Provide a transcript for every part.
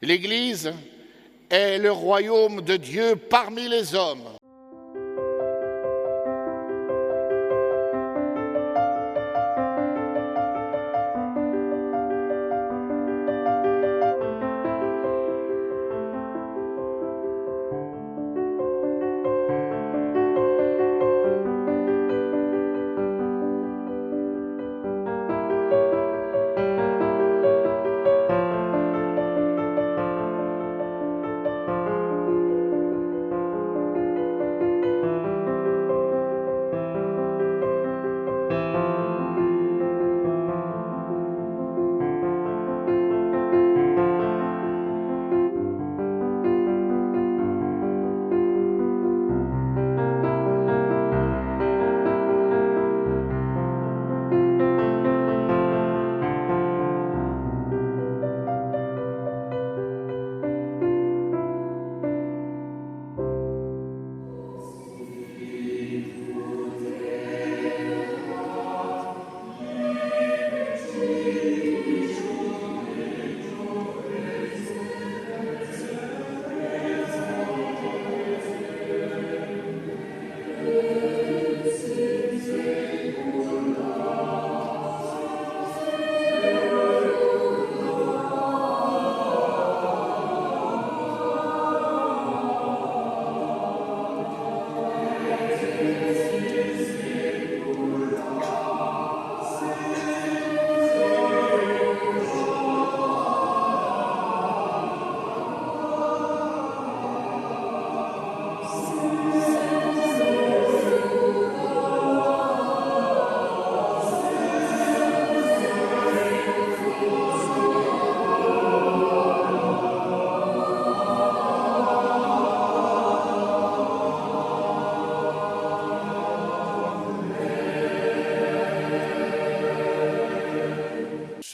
L'Église est le royaume de Dieu parmi les hommes.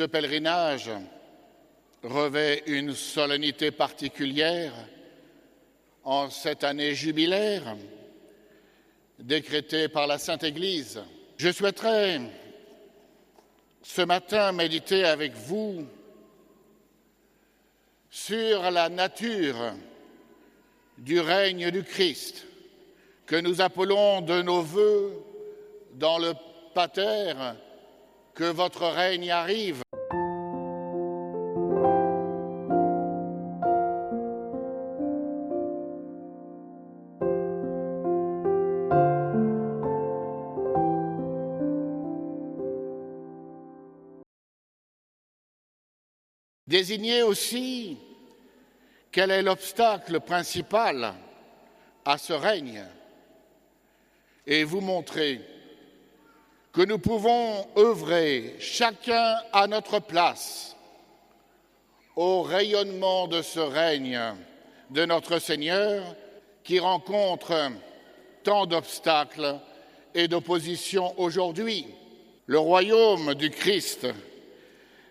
Ce pèlerinage revêt une solennité particulière en cette année jubilaire décrétée par la Sainte Église. Je souhaiterais ce matin méditer avec vous sur la nature du règne du Christ que nous appelons de nos vœux dans le Pater, que votre règne arrive. Désigner aussi quel est l'obstacle principal à ce règne et vous montrer que nous pouvons œuvrer chacun à notre place au rayonnement de ce règne de notre Seigneur qui rencontre tant d'obstacles et d'oppositions aujourd'hui. Le royaume du Christ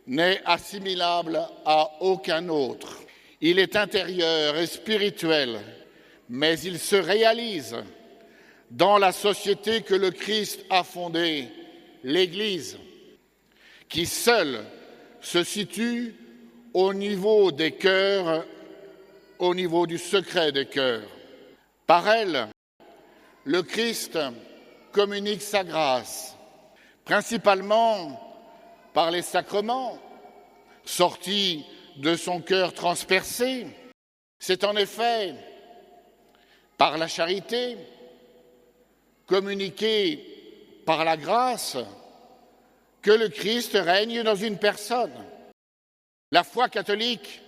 n'est assimilable à aucun autre. Il est intérieur et spirituel, mais il se réalise dans la société que le Christ a fondée, l'Église, qui seule se situe au niveau des cœurs, au niveau du secret des cœurs. Par elle, le Christ communique sa grâce, principalement par les sacrements sortis de son cœur transpercé. C'est en effet par la charité, communiquée par la grâce, que le Christ règne dans une personne. La foi catholique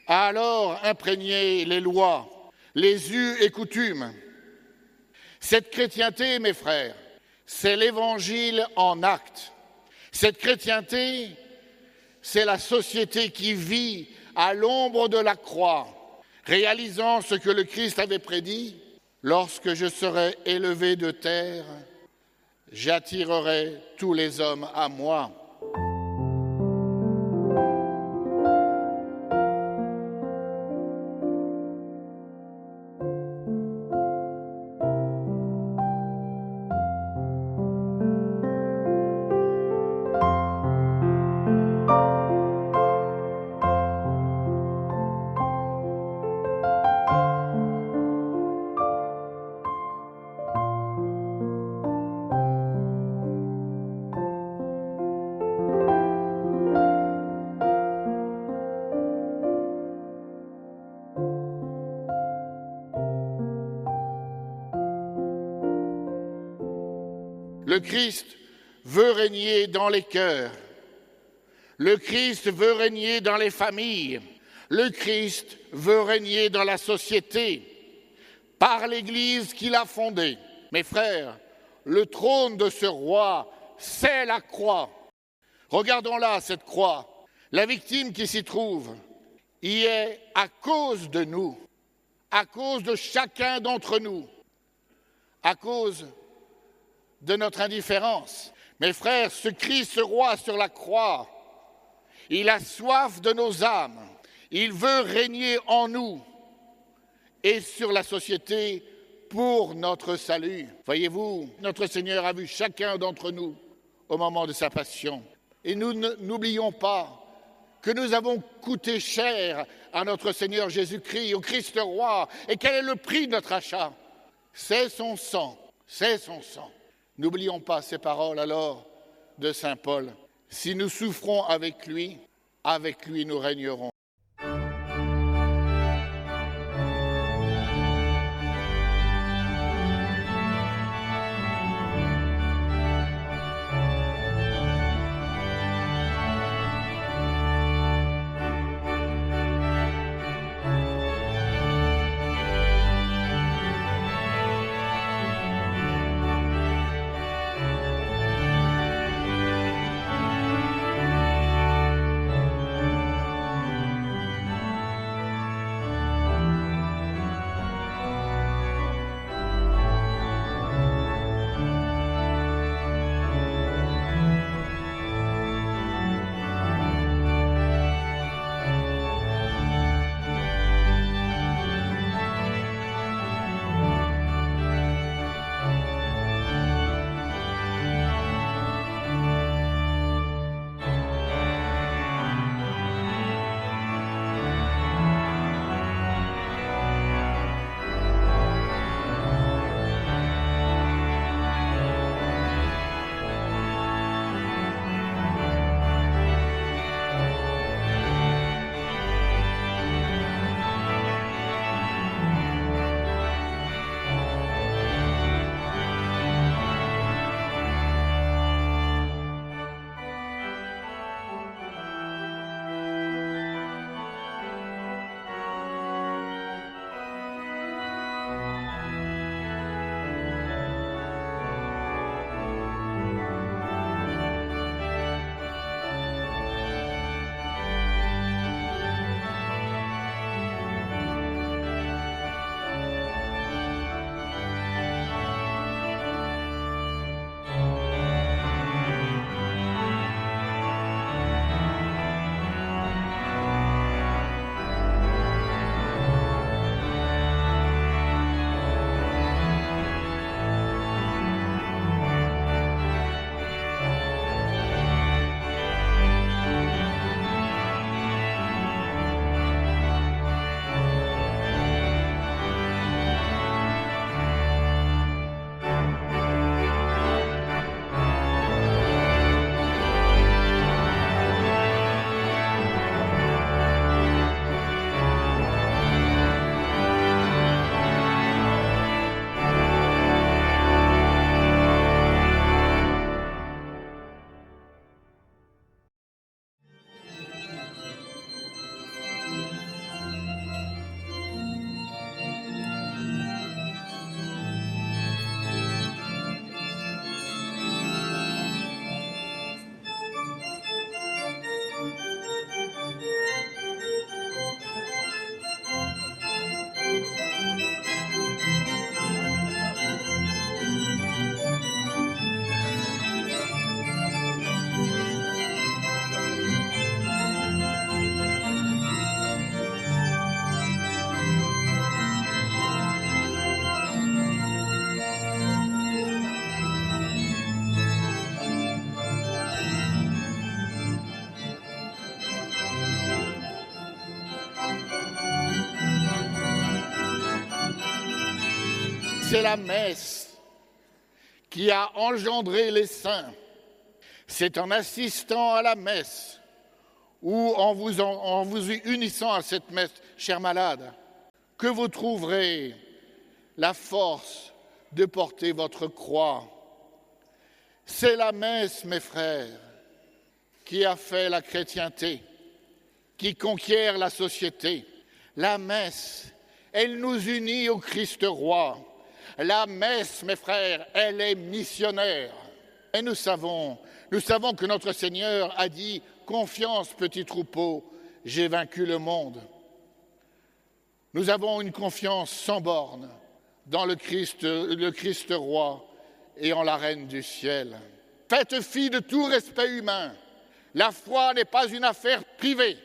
a alors imprégné les lois, les us et coutumes. Cette chrétienté, mes frères, c'est l'Évangile en actes. Cette chrétienté, c'est la société qui vit à l'ombre de la croix, réalisant ce que le Christ avait prédit. Lorsque je serai élevé de terre, j'attirerai tous les hommes à moi. Le Christ veut régner dans les cœurs. Le Christ veut régner dans les familles. Le Christ veut régner dans la société par l'Église qu'il a fondée. Mes frères, le trône de ce roi, c'est la croix. Regardons-la, cette croix. La victime qui s'y trouve y est à cause de nous, à cause de chacun d'entre nous, à cause de notre indifférence. Mes frères, ce Christ, ce roi sur la croix, il a soif de nos âmes. Il veut régner en nous et sur la société pour notre salut. Voyez-vous, notre Seigneur a vu chacun d'entre nous au moment de sa passion. Et nous n'oublions pas que nous avons coûté cher à notre Seigneur Jésus-Christ, au Christ roi. Et quel est le prix de notre achat? C'est son sang, c'est son sang. N'oublions pas ces paroles alors de saint Paul. Si nous souffrons avec lui nous régnerons. C'est la messe qui a engendré les saints. C'est en assistant à la messe ou en vous unissant à cette messe, chers malades, que vous trouverez la force de porter votre croix. C'est la messe, mes frères, qui a fait la chrétienté, qui conquiert la société. La messe, elle nous unit au Christ roi. La messe, mes frères, elle est missionnaire. Et nous savons que notre Seigneur a dit « Confiance, petit troupeau, j'ai vaincu le monde ». Nous avons une confiance sans borne dans le Christ roi et en la Reine du ciel. Faites fi de tout respect humain. La foi n'est pas une affaire privée.